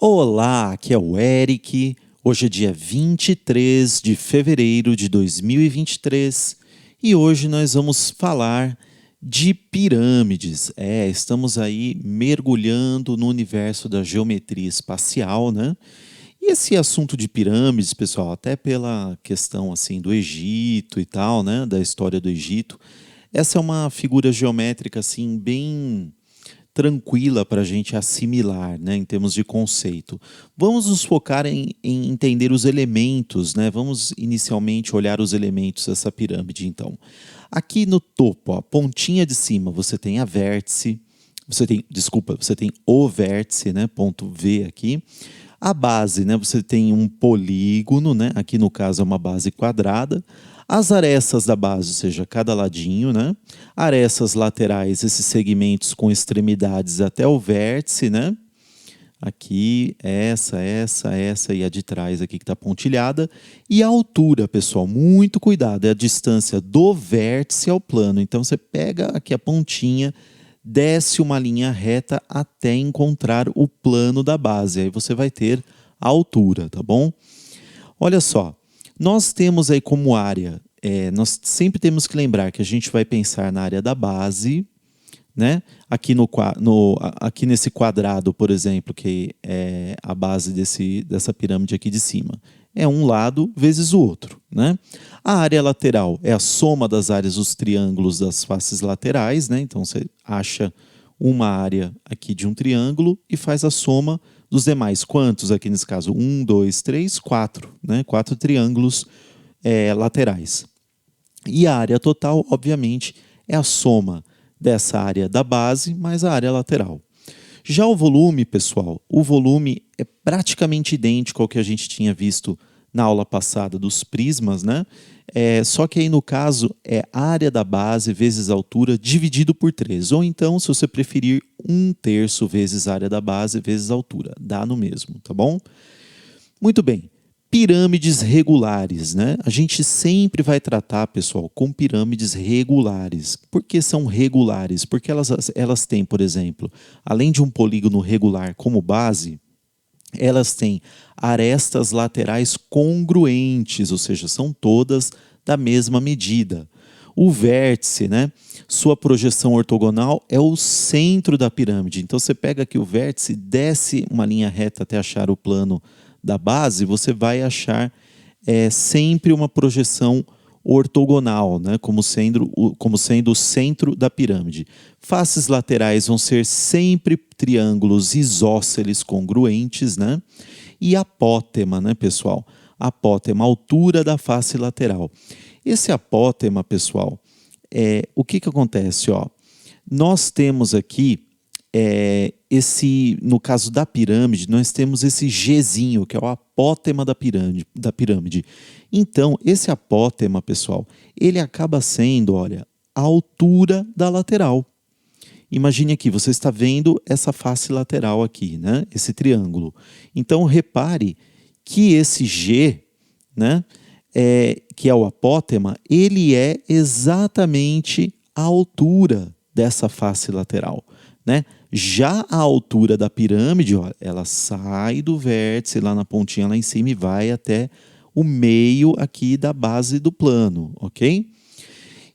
Olá, aqui é o Eric. Hoje é dia 23 de fevereiro de 2023 e hoje nós vamos falar de pirâmides. Estamos aí mergulhando no universo da geometria espacial, né? E esse assunto de pirâmides, pessoal, até pela questão assim do Egito e tal, né, da história do Egito, essa é uma figura geométrica assim bem tranquila para a gente assimilar, né, em termos de conceito. Vamos nos focar em entender os elementos, né? Vamos inicialmente olhar os elementos dessa pirâmide, então. Aqui no topo, ó, a pontinha de cima, você tem a vértice, você tem o vértice, né, ponto V aqui. A base, né, você tem um polígono, né, aqui no caso é uma base quadrada. As arestas da base, ou seja, cada ladinho, né? Arestas laterais, esses segmentos com extremidades até o vértice, né? Aqui, essa e a de trás aqui que está pontilhada. E a altura, pessoal, muito cuidado, é a distância do vértice ao plano. Então, você pega aqui a pontinha, desce uma linha reta até encontrar o plano da base. Aí você vai ter a altura, tá bom? Olha só, nós temos aí como área, nós sempre temos que lembrar que a gente vai pensar na área da base, né? Aqui nesse quadrado, por exemplo, que é a base dessa pirâmide aqui de cima. É um lado vezes o outro, né? A área lateral é a soma das áreas dos triângulos das faces laterais, né? Então você acha uma área aqui de um triângulo e faz a soma dos demais. Quantos aqui nesse caso? 1, 2, 3, 4, né? 4 triângulos laterais. E a área total, obviamente, é a soma dessa área da base mais a área lateral. Já o volume, pessoal, o volume é praticamente idêntico ao que a gente tinha visto na aula passada dos prismas, né? Só que aí no caso é área da base vezes altura dividido por 3. Ou então, se você preferir, 1/3 vezes área da base vezes altura. Dá no mesmo, tá bom? Muito bem. Pirâmides regulares, né? A gente sempre vai tratar, pessoal, com pirâmides regulares. Por que são regulares? Porque elas têm, por exemplo, além de um polígono regular como base, elas têm arestas laterais congruentes, ou seja, são todas da mesma medida. O vértice, né? Sua projeção ortogonal é o centro da pirâmide. Então você pega aqui o vértice, desce uma linha reta até achar o plano da base, você vai achar sempre uma projeção ortogonal, né? como sendo o centro da pirâmide. Faces laterais vão ser sempre triângulos isósceles congruentes, né? E apótema, né, pessoal? Apótema, altura da face lateral. Esse apótema, pessoal, o que acontece? Ó? Nós temos aqui no caso da pirâmide, nós temos esse Gzinho, que é o apótema da pirâmide. Então, esse apótema, pessoal, ele acaba sendo, olha, a altura da lateral. Imagine aqui, você está vendo essa face lateral aqui, né? Esse triângulo. Então, repare que esse G, né, que é o apótema, ele é exatamente a altura dessa face lateral, né? Já a altura da pirâmide, ó, ela sai do vértice lá na pontinha lá em cima e vai até o meio aqui da base do plano, ok?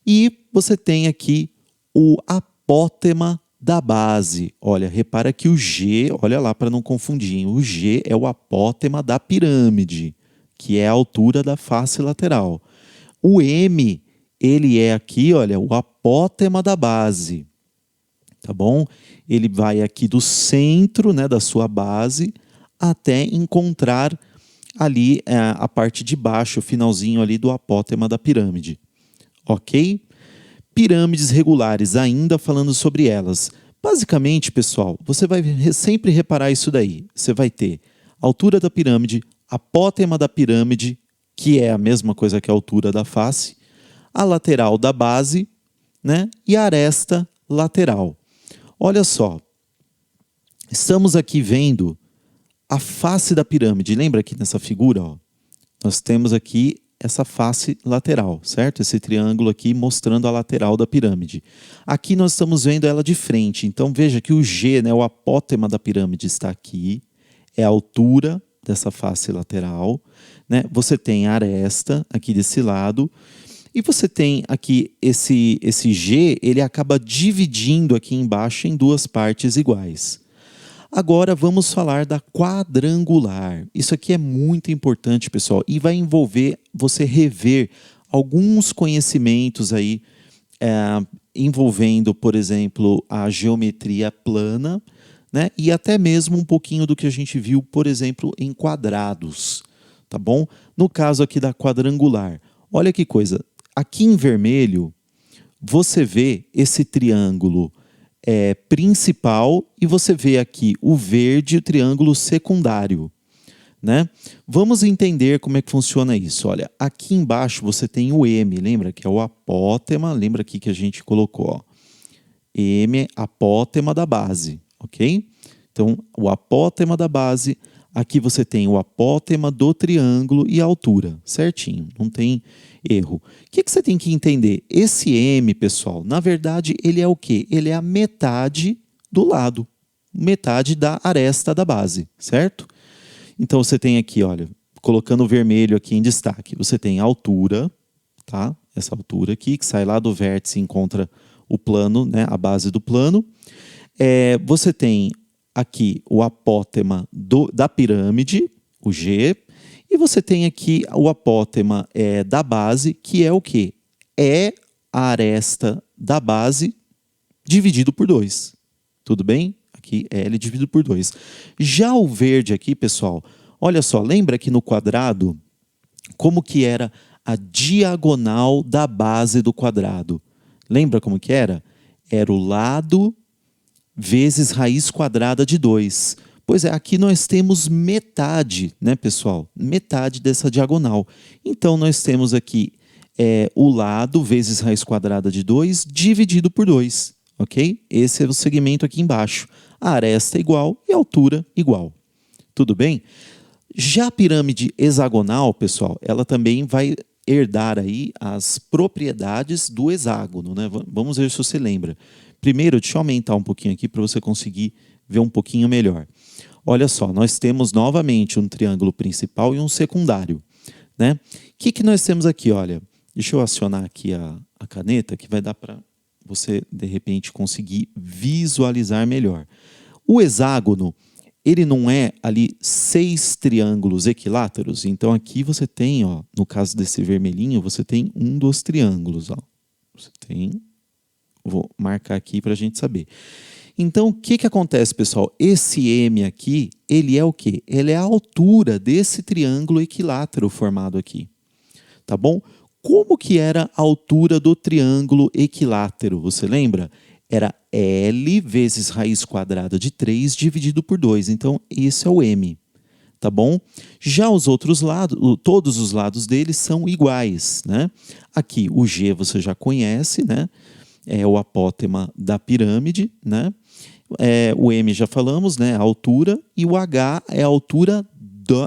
E você tem aqui o apótema da base. Olha, repara que o G, olha lá para não confundir, hein? O G é o apótema da pirâmide, que é a altura da face lateral. O M, ele é aqui, olha, o apótema da base. Tá bom? Ele vai aqui do centro, né, da sua base até encontrar ali a parte de baixo, o finalzinho ali do apótema da pirâmide. Ok? Pirâmides regulares, ainda falando sobre elas. Basicamente, pessoal, você vai sempre reparar isso daí. Você vai ter a altura da pirâmide, apótema da pirâmide, que é a mesma coisa que a altura da face, a lateral da base, né, e a aresta lateral. Olha só, estamos aqui vendo a face da pirâmide. Lembra aqui nessa figura? Ó, nós temos aqui essa face lateral, certo? Esse triângulo aqui mostrando a lateral da pirâmide. Aqui nós estamos vendo ela de frente. Então veja que o G, né, o apótema da pirâmide está aqui. é a altura dessa face lateral, né? Você tem a aresta aqui desse lado, e você tem aqui esse G, ele acaba dividindo aqui embaixo em duas partes iguais. Agora vamos falar da quadrangular. Isso aqui é muito importante, pessoal, e vai envolver você rever alguns conhecimentos aí envolvendo, por exemplo, a geometria plana, né? E até mesmo um pouquinho do que a gente viu, por exemplo, em quadrados, tá bom? No caso aqui da quadrangular, olha que coisa. Aqui em vermelho, você vê esse triângulo principal e você vê aqui o verde e o triângulo secundário, né? Vamos entender como é que funciona isso. Olha, aqui embaixo você tem o M, lembra que é o apótema, lembra aqui que a gente colocou, ó, M, apótema da base, ok? Então, o apótema da base, aqui você tem o apótema do triângulo e a altura, certinho, não tem erro. O que você tem que entender? Esse M, pessoal, na verdade, ele é o quê? Ele é a metade do lado, metade da aresta da base, certo? Então, você tem aqui, olha, colocando o vermelho aqui em destaque, você tem a altura, tá? Essa altura aqui, que sai lá do vértice e encontra o plano, né? A base do plano. Você tem aqui o apótema da pirâmide, o G, e você tem aqui o apótema da base, que é o quê? É a aresta da base dividido por 2. Tudo bem? Aqui é L dividido por 2. Já o verde aqui, pessoal, olha só, lembra que no quadrado, como que era a diagonal da base do quadrado? Lembra como que era? Era o lado vezes raiz quadrada de 2. Pois é, aqui nós temos metade, né, pessoal? Metade dessa diagonal. Então, nós temos aqui o lado vezes raiz quadrada de 2 dividido por 2, ok? Esse é o segmento aqui embaixo. A aresta é igual e a altura igual. Tudo bem? Já a pirâmide hexagonal, pessoal, ela também vai herdar aí as propriedades do hexágono, né? Vamos ver se você lembra. Primeiro, deixa eu aumentar um pouquinho aqui para você conseguir ver um pouquinho melhor. Olha só, nós temos novamente um triângulo principal e um secundário, né? O que nós temos aqui? Olha, deixa eu acionar aqui a caneta que vai dar para você, de repente, conseguir visualizar melhor. O hexágono, ele não é ali 6 triângulos equiláteros? Então aqui você tem, ó, no caso desse vermelhinho, você tem um dos triângulos, ó. Você tem... Vou marcar aqui para a gente saber. Então, o que acontece, pessoal? Esse M aqui, ele é o quê? Ele é a altura desse triângulo equilátero formado aqui. Tá bom? Como que era a altura do triângulo equilátero? Você lembra? Era L vezes raiz quadrada de 3 dividido por 2. Então, esse é o M. Tá bom? Já os outros lados, todos os lados deles são iguais, né? Aqui, o G você já conhece, né? É o apótema da pirâmide, né? O M já falamos, né? A altura, e o H é a altura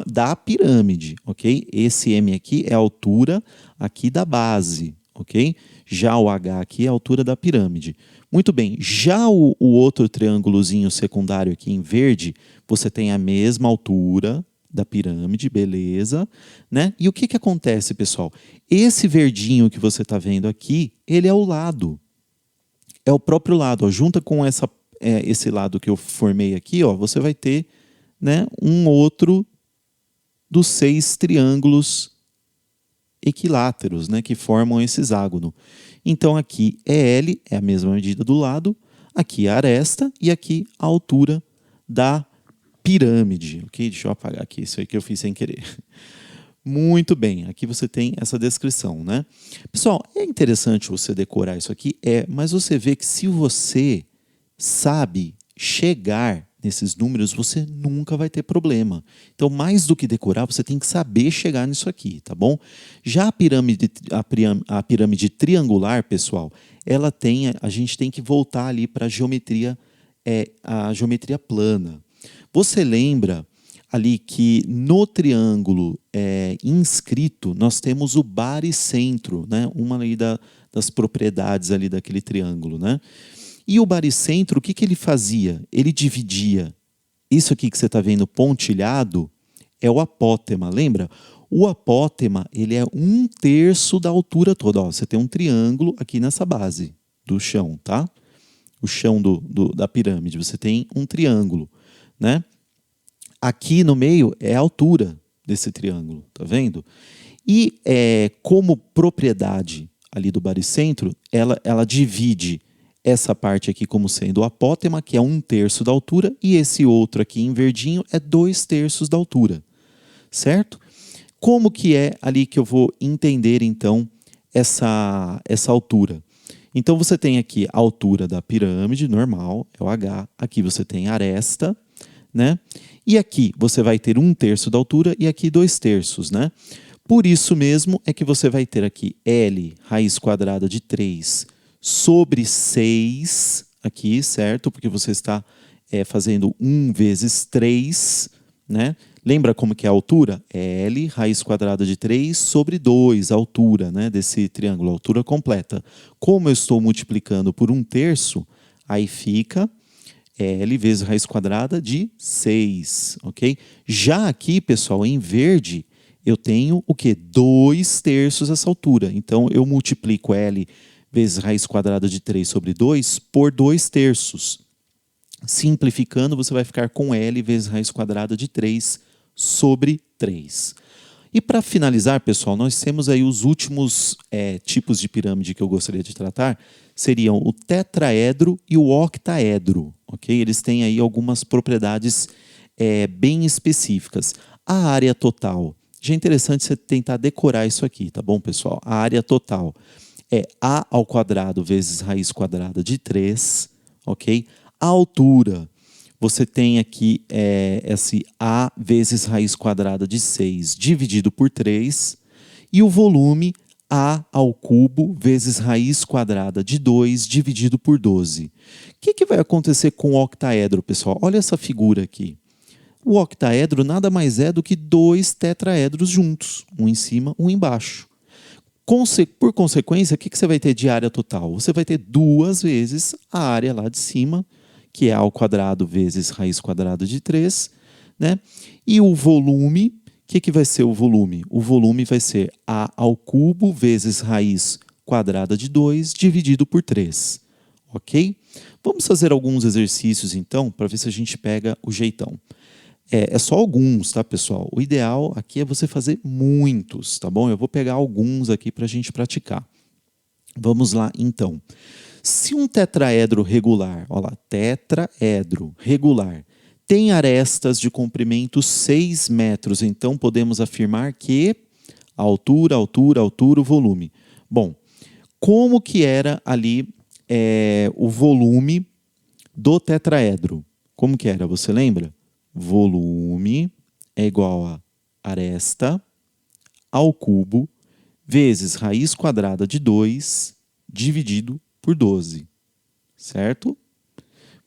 da pirâmide, ok? Esse M aqui é a altura aqui da base, ok? Já o H aqui é a altura da pirâmide. Muito bem, já o outro triângulozinho secundário aqui em verde, você tem a mesma altura da pirâmide, beleza, né? E o que acontece, pessoal? Esse verdinho que você está vendo aqui, ele é o lado. É o próprio lado, ó, junta com esse lado que eu formei aqui, ó, você vai ter, né, um outro dos 6 triângulos equiláteros, né, que formam esse hexágono. Então aqui é L, é a mesma medida do lado, aqui é a aresta e aqui a altura da pirâmide. Ok? Deixa eu apagar aqui isso aí que eu fiz sem querer. Muito bem, aqui você tem essa descrição, né? Pessoal, é interessante você decorar isso aqui, mas você vê que se você sabe chegar nesses números, você nunca vai ter problema. Então, mais do que decorar, você tem que saber chegar nisso aqui, tá bom? Já a pirâmide triangular, pessoal, a gente tem que voltar ali para a geometria plana. Você lembra ali que no triângulo inscrito nós temos o baricentro, né? Uma ali das propriedades ali daquele triângulo, né? E o baricentro, o que ele fazia? Ele dividia Isso aqui que você está vendo pontilhado é o apótema, lembra? O apótema, ele é 1/3 da altura toda. Ó, você tem um triângulo aqui nessa base do chão, tá? O chão da pirâmide, você tem um triângulo, né? Aqui no meio é a altura desse triângulo, tá vendo? E como propriedade ali do baricentro, ela divide essa parte aqui como sendo o apótema, que é 1/3 da altura, e esse outro aqui em verdinho é 2/3 da altura, certo? Como que é ali que eu vou entender, então, essa altura? Então, você tem aqui a altura da pirâmide normal, é o H. Aqui você tem a aresta, né? E aqui você vai ter 1/3 da altura e aqui 2/3, né? Por isso mesmo é que você vai ter aqui L raiz quadrada de 3 sobre 6, aqui, certo? Porque você está fazendo 1 vezes 3, né? Lembra como que é a altura? L raiz quadrada de 3 sobre 2, a altura, né, desse triângulo, a altura completa. Como eu estou multiplicando por 1/3, aí fica L vezes raiz quadrada de 6, ok? Já aqui, pessoal, em verde, eu tenho o quê? 2/3 essa altura. Então, eu multiplico L vezes raiz quadrada de 3 sobre 2 por 2/3. Simplificando, você vai ficar com L vezes raiz quadrada de 3 sobre 3. E para finalizar, pessoal, nós temos aí os últimos tipos de pirâmide que eu gostaria de tratar, seriam o tetraedro e o octaedro, ok? Eles têm aí algumas propriedades bem específicas. A área total, já é interessante você tentar decorar isso aqui, tá bom, pessoal? A área total é A ao quadrado vezes raiz quadrada de 3, ok? A altura, você tem aqui esse A vezes raiz quadrada de 6 dividido por 3. E o volume, A ao cubo vezes raiz quadrada de 2 dividido por 12. O que vai acontecer com o octaedro, pessoal? Olha essa figura aqui. O octaedro nada mais é do que 2 tetraedros juntos, um em cima, um embaixo. Por consequência, o que você vai ter de área total? Você vai ter 2 vezes a área lá de cima, que é A ao quadrado vezes raiz quadrada de 3, né? E o volume, o que vai ser o volume? O volume vai ser A ao cubo vezes raiz quadrada de 2 dividido por 3, ok? Vamos fazer alguns exercícios, então, para ver se a gente pega o jeitão. É só alguns, tá, pessoal? O ideal aqui é você fazer muitos, tá bom? Eu vou pegar alguns aqui para a gente praticar. Vamos lá, então. Se um tetraedro regular, olha lá, tetraedro regular, tem arestas de comprimento 6 metros, então podemos afirmar que altura, altura, altura, o volume. Bom, como que era ali o volume do tetraedro? Como que era, você lembra? Volume é igual a aresta ao cubo vezes raiz quadrada de 2 dividido por 12, certo?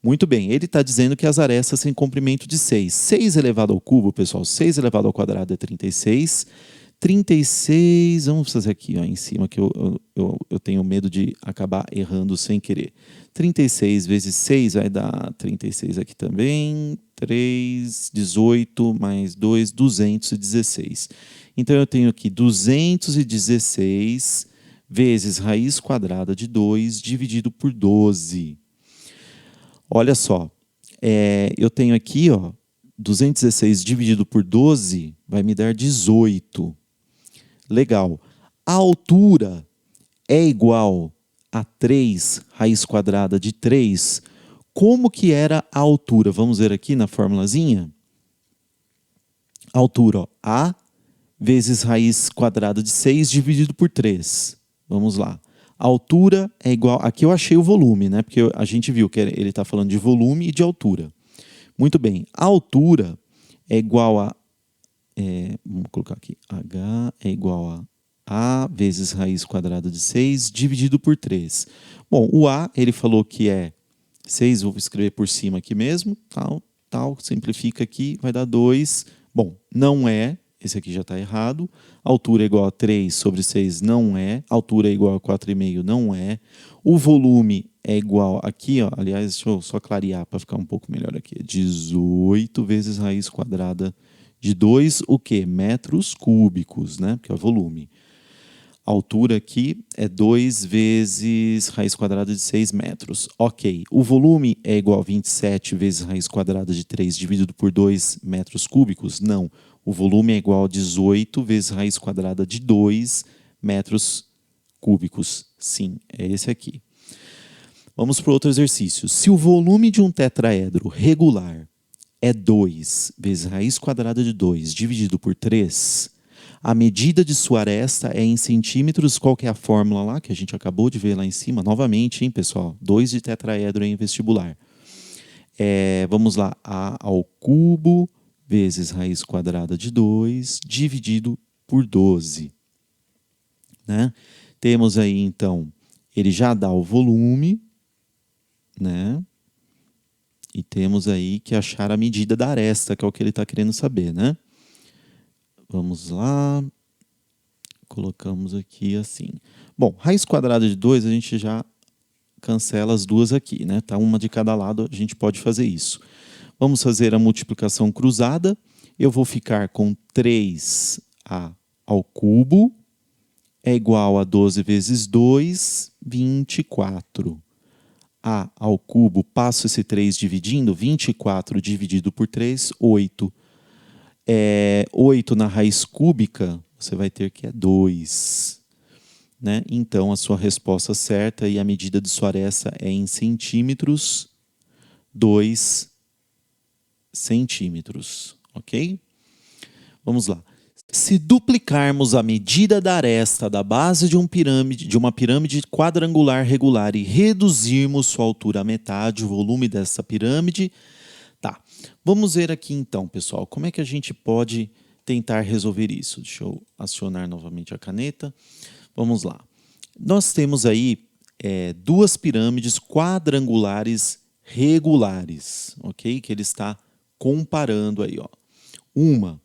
Muito bem, ele está dizendo que as arestas têm comprimento de 6. 6 elevado ao cubo, pessoal, 6 elevado ao quadrado é 36. 36, vamos fazer aqui ó, em cima, que eu tenho medo de acabar errando sem querer. 36 vezes 6 vai dar 36 aqui também. 3, 18, mais 2, 216. Então, eu tenho aqui 216 vezes raiz quadrada de 2 dividido por 12. Olha só, eu tenho aqui, ó, 216 dividido por 12 vai me dar 18. Legal. A altura é igual a 3 raiz quadrada de 3. Como que era a altura? Vamos ver aqui na formulazinha. A altura, ó, A vezes raiz quadrada de 6 dividido por 3. Vamos lá. A altura é igual... Aqui eu achei o volume, né? Porque a gente viu que ele está falando de volume e de altura. Muito bem. A altura é igual a... vamos colocar aqui. H é igual a vezes raiz quadrada de 6 dividido por 3. Bom, o A, ele falou que é 6, vou escrever por cima aqui mesmo. Tal, simplifica aqui, vai dar 2. Bom, não é... Esse aqui já está errado. Altura é igual a 3 sobre 6 não é. Altura é igual a 4,5 não é. O volume é igual aqui, ó, aliás, deixa eu só clarear para ficar um pouco melhor aqui. 18 vezes raiz quadrada de 2, o quê? Metros cúbicos, né? Porque é o volume. A altura aqui é 2 vezes raiz quadrada de 6 metros. Ok. O volume é igual a 27 vezes raiz quadrada de 3 dividido por 2 metros cúbicos? Não. O volume é igual a 18 vezes raiz quadrada de 2 metros cúbicos. Sim, é esse aqui. Vamos para outro exercício. Se o volume de um tetraedro regular é 2 vezes raiz quadrada de 2 dividido por 3, a medida de sua aresta é em centímetros. Qual que é a fórmula lá que a gente acabou de ver lá em cima? Novamente, hein, pessoal? 2 de tetraedro em vestibular. Vamos lá. A ao cubo vezes raiz quadrada de 2 dividido por 12. Né? Temos aí, então, ele já dá o volume, né? E temos aí que achar a medida da aresta, que é o que ele está querendo saber, né? Vamos lá. Colocamos aqui assim. Bom, raiz quadrada de 2, a gente já cancela as duas aqui, né? Tá uma de cada lado, a gente pode fazer isso. Vamos fazer a multiplicação cruzada. Eu vou ficar com 3a ao cubo é igual a 12 vezes 2, 24. A ao cubo, passo esse 3 dividindo, 24 dividido por 3, 8. 8 na raiz cúbica, você vai ter que é 2. Né? Então, a sua resposta certa e a medida de sua aresta é em centímetros, 2 centímetros. Ok? Vamos lá. Se duplicarmos a medida da aresta da base de uma pirâmide quadrangular regular e reduzirmos sua altura à metade, o volume dessa pirâmide... Tá, vamos ver aqui então, pessoal, como é que a gente pode tentar resolver isso. Deixa eu acionar novamente a caneta. Vamos lá. Nós temos aí duas pirâmides quadrangulares regulares, ok? Que ele está comparando aí, ó. Uma,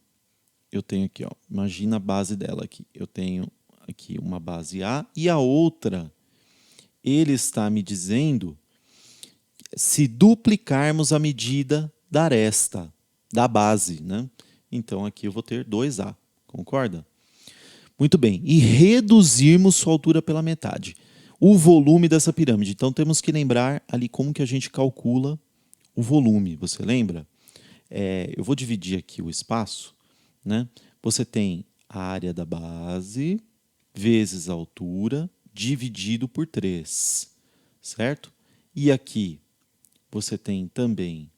eu tenho aqui, ó, imagina a base dela aqui. Eu tenho aqui uma base A e a outra, ele está me dizendo se duplicarmos a medida da aresta, da base, né? Então, aqui eu vou ter 2A, concorda? Muito bem, e reduzirmos sua altura pela metade. O volume dessa pirâmide. Então, temos que lembrar ali como que a gente calcula o volume, você lembra? Eu vou dividir aqui o espaço, né? Você tem a área da base vezes a altura dividido por 3, certo? E aqui você tem também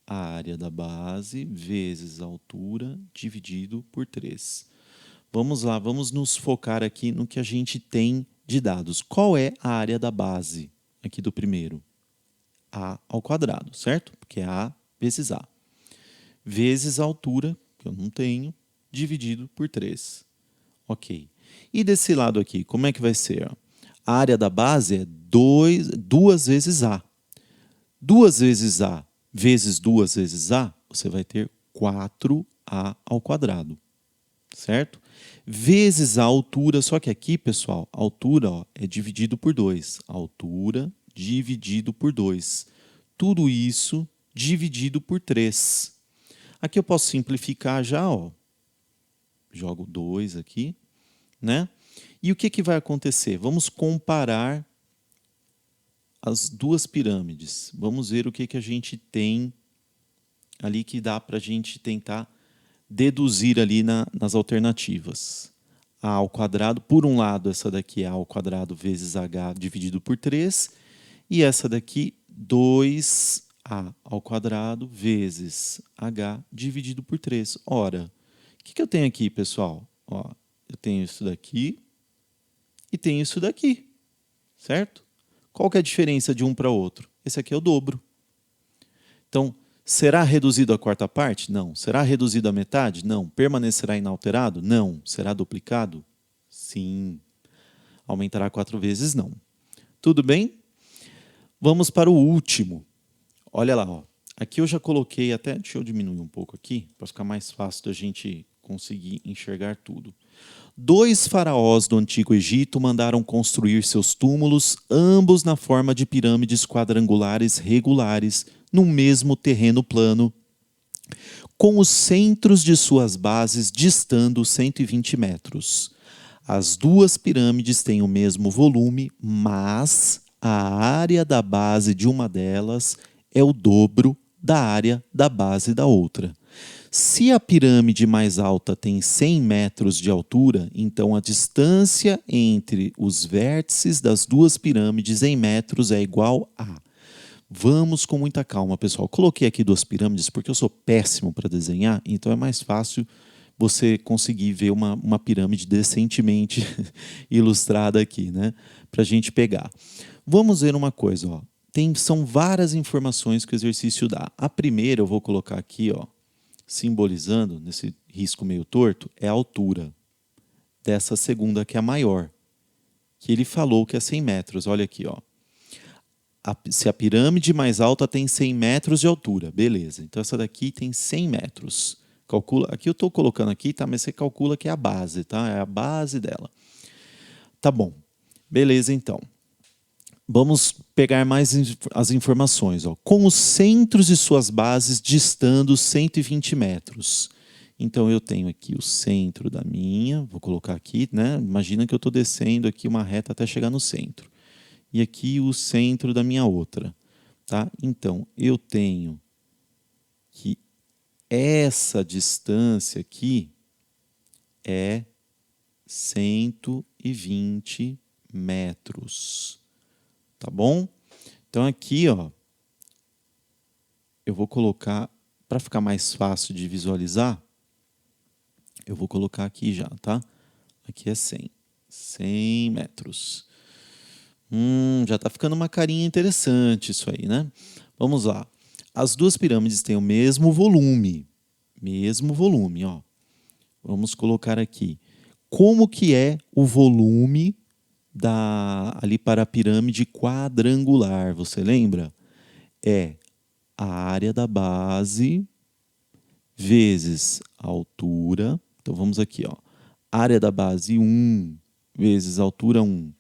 a área da base vezes a altura dividido por 3. Vamos lá, vamos nos focar aqui no que a gente tem de dados. Qual é a área da base aqui do primeiro? A ao quadrado, certo? Porque é A vezes A. Vezes a altura, que eu não tenho, dividido por 3. Ok. E desse lado aqui, como é que vai ser? A área da base é 2 vezes A. 2 vezes A vezes 2 vezes A, você vai ter 4A ao quadrado, certo? Vezes a altura, só que aqui, pessoal, a altura é dividido por 2. Altura dividido por 2. Tudo isso dividido por 3. Aqui eu posso simplificar já, ó. Jogo 2 aqui, né? E o que vai acontecer? Vamos comparar as duas pirâmides. Vamos ver o que a gente tem ali que dá para a gente tentar deduzir ali nas alternativas. A ao quadrado, por um lado, essa daqui é A ao quadrado vezes H dividido por 3, e essa daqui, 2A ao quadrado vezes H dividido por 3. Ora, o que eu tenho aqui, pessoal? Ó, eu tenho isso daqui e tenho isso daqui, certo? Qual que é a diferença de um para outro? Esse aqui é o dobro. Então, será reduzido à quarta parte? Não. Será reduzido à metade? Não. Permanecerá inalterado? Não. Será duplicado? Sim. Aumentará 4 vezes? Não. Tudo bem? Vamos para o último. Olha lá, ó. Aqui eu já coloquei até... Deixa eu diminuir um pouco aqui, para ficar mais fácil da gente conseguir enxergar tudo. 2 faraós do Antigo Egito mandaram construir seus túmulos, ambos na forma de pirâmides quadrangulares regulares, no mesmo terreno plano, com os centros de suas bases distando 120 metros. As 2 pirâmides têm o mesmo volume, mas a área da base de uma delas é o dobro da área da base da outra. Se a pirâmide mais alta tem 100 metros de altura, então a distância entre os vértices das 2 pirâmides em metros é igual a... Vamos com muita calma, pessoal. Coloquei aqui 2 pirâmides porque eu sou péssimo para desenhar, então é mais fácil você conseguir ver uma pirâmide decentemente ilustrada aqui, né? Para a gente pegar. Vamos ver uma coisa, ó. São várias informações que o exercício dá. A primeira eu vou colocar aqui, ó, simbolizando, nesse risco meio torto, é a altura dessa segunda, que é a maior, que ele falou que é 100 metros. Olha aqui, ó. Se a pirâmide mais alta tem 100 metros de altura, beleza. Então, essa daqui tem 100 metros. Calcula, aqui eu estou colocando aqui, tá? Mas você calcula que é a base, tá? É a base dela. Tá bom. Beleza, então. Vamos pegar mais as informações, ó. Com os centros de suas bases distando 120 metros. Então, eu tenho aqui o centro da minha, vou colocar aqui, né? Imagina que eu estou descendo aqui uma reta até chegar no centro. E aqui o centro da minha outra, tá? Então, eu tenho que essa distância aqui é 120 metros. Tá bom? Então, aqui, ó, eu vou colocar, para ficar mais fácil de visualizar, eu vou colocar aqui já, tá? Aqui é 100. 100 metros. Já está ficando uma carinha interessante isso aí, né? Vamos lá. As 2 pirâmides têm o mesmo volume. Mesmo volume, ó. Vamos colocar aqui. Como que é o volume ali para a pirâmide quadrangular? Você lembra? É a área da base vezes a altura. Então, vamos aqui, ó. Área da base 1 vezes altura 1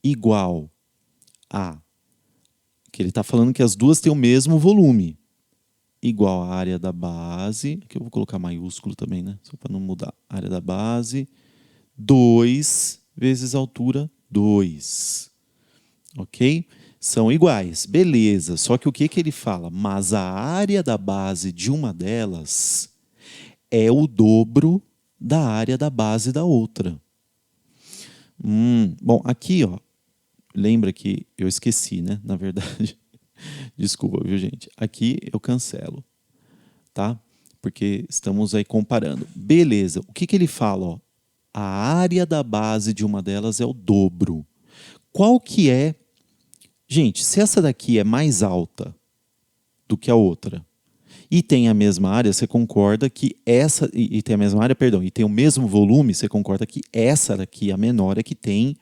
igual a... que ele está falando que as 2 têm o mesmo volume. Igual a área da base... Aqui eu vou colocar maiúsculo também, né? Só para não mudar. Área da base 2 vezes altura 2. Ok? São iguais. Beleza. Só que o que ele fala? Mas a área da base de uma delas é o dobro da área da base da outra. Bom, aqui, ó, lembra que eu esqueci, né? Na verdade, desculpa, viu, gente? Aqui eu cancelo, tá? Porque estamos aí comparando. Beleza, o que ele fala, ó? A área da base de uma delas é o dobro. Qual que é... Gente, se essa daqui é mais alta do que a outra e tem a mesma área, você concorda que essa... E tem a mesma área, perdão, e tem o mesmo volume, você concorda que essa daqui, a menor, é que tem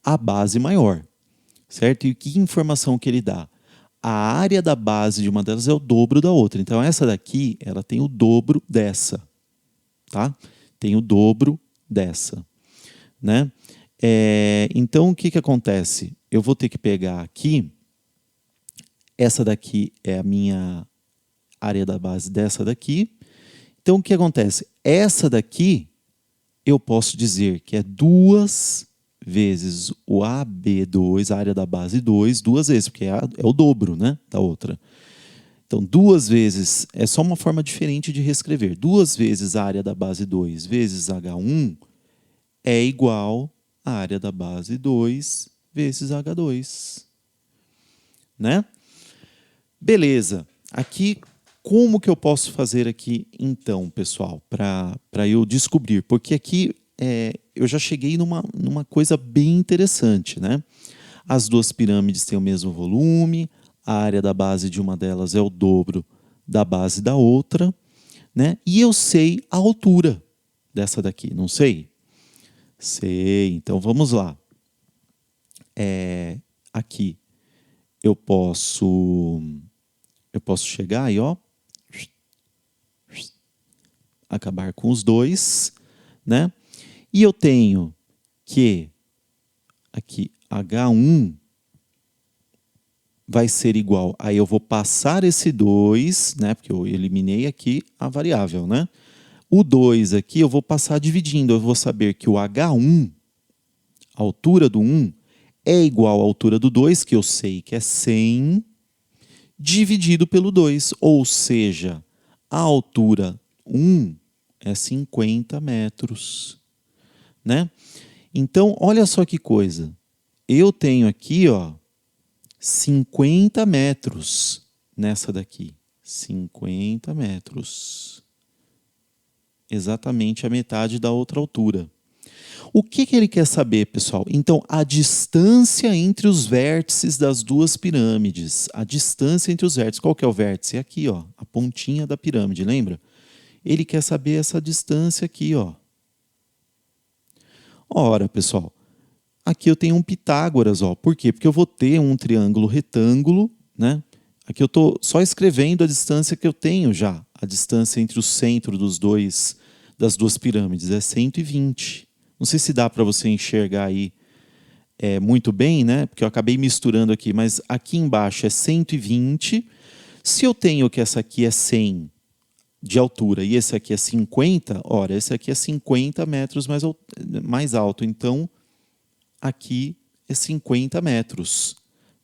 a base maior. Certo? E que informação que ele dá? A área da base de uma delas é o dobro da outra. Então, essa daqui, ela tem o dobro dessa. Tá? Tem o dobro dessa. Né? Então, o que acontece? Eu vou ter que pegar aqui, essa daqui é a minha área da base dessa daqui. Então, o que acontece? Essa daqui, eu posso dizer que é 2 vezes o AB2, a área da base 2, 2 vezes, porque é o dobro, né, da outra. Então, 2 vezes, é só uma forma diferente de reescrever. 2 vezes a área da base 2 vezes H1 é igual à área da base 2 vezes H2. Né? Beleza. Aqui, como que eu posso fazer aqui, então, pessoal, para eu descobrir? Porque aqui eu já cheguei numa coisa bem interessante, né? As 2 pirâmides têm o mesmo volume, a área da base de uma delas é o dobro da base da outra, né? E eu sei a altura dessa daqui, não sei? Sei, então vamos lá. Aqui eu posso chegar aí, ó. acabar com os 2, né? E eu tenho que aqui H1 vai ser igual, aí eu vou passar esse 2, né? Porque eu eliminei aqui a variável, né? O 2 aqui eu vou passar dividindo, eu vou saber que o H1, a altura do 1, é igual à altura do 2, que eu sei que é 100, dividido pelo 2, ou seja, a altura 1 é 50 metros, né? Então, olha só que coisa. Eu tenho aqui, ó, 50 metros nessa daqui. 50 metros. Exatamente a metade da outra altura. O que ele quer saber, pessoal? Então, a distância entre os vértices das duas pirâmides. A distância entre os vértices. Qual que é o vértice? É aqui, ó, a pontinha da pirâmide, lembra? Ele quer saber essa distância aqui, ó. Ora, pessoal, aqui eu tenho um Pitágoras, ó. Por quê? Porque eu vou ter um triângulo retângulo, né? Aqui eu estou só escrevendo a distância que eu tenho já. A distância entre o centro das duas pirâmides é 120. Não sei se dá para você enxergar aí muito bem, né? Porque eu acabei misturando aqui, mas aqui embaixo é 120. Se eu tenho que essa aqui é 100 de altura e esse aqui é 50, ora, esse aqui é 50 metros mais alto. Então, aqui é 50 metros.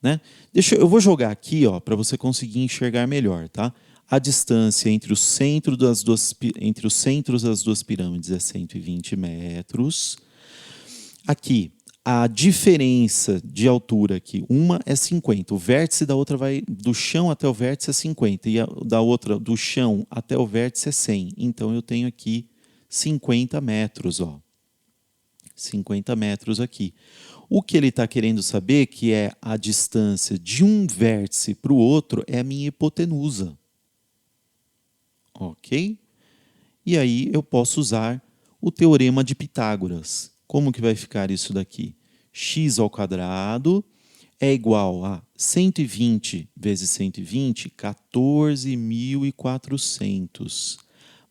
Né? Eu vou jogar aqui para você conseguir enxergar melhor. Tá? A distância entre os centros das duas pirâmides é 120 metros. Aqui, a diferença de altura aqui, uma é 50. O vértice da outra vai do chão até o vértice é 50. E a da outra, do chão até o vértice é 100. Então, eu tenho aqui 50 metros. Ó. 50 metros aqui. O que ele está querendo saber, que é a distância de um vértice para o outro, é a minha hipotenusa. Ok? E aí eu posso usar o teorema de Pitágoras. Como que vai ficar isso daqui? X ao quadrado é igual a 120 vezes 120, 14.400,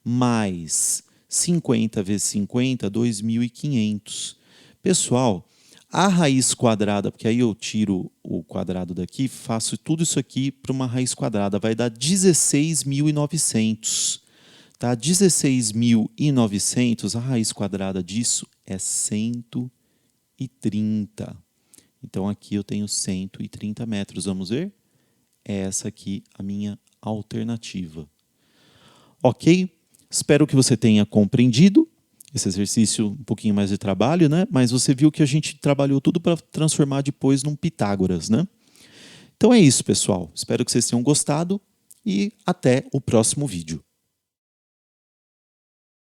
mais 50 vezes 50, 2.500. Pessoal, a raiz quadrada, porque aí eu tiro o quadrado daqui, faço tudo isso aqui para uma raiz quadrada, vai dar 16.900. Tá? 16.900, a raiz quadrada disso é 130. Então, aqui eu tenho 130 metros. Vamos ver? É essa aqui a minha alternativa. Ok? Espero que você tenha compreendido esse exercício, um pouquinho mais de trabalho, né? Mas você viu que a gente trabalhou tudo para transformar depois num Pitágoras, né? Então é isso, pessoal. Espero que vocês tenham gostado e até o próximo vídeo.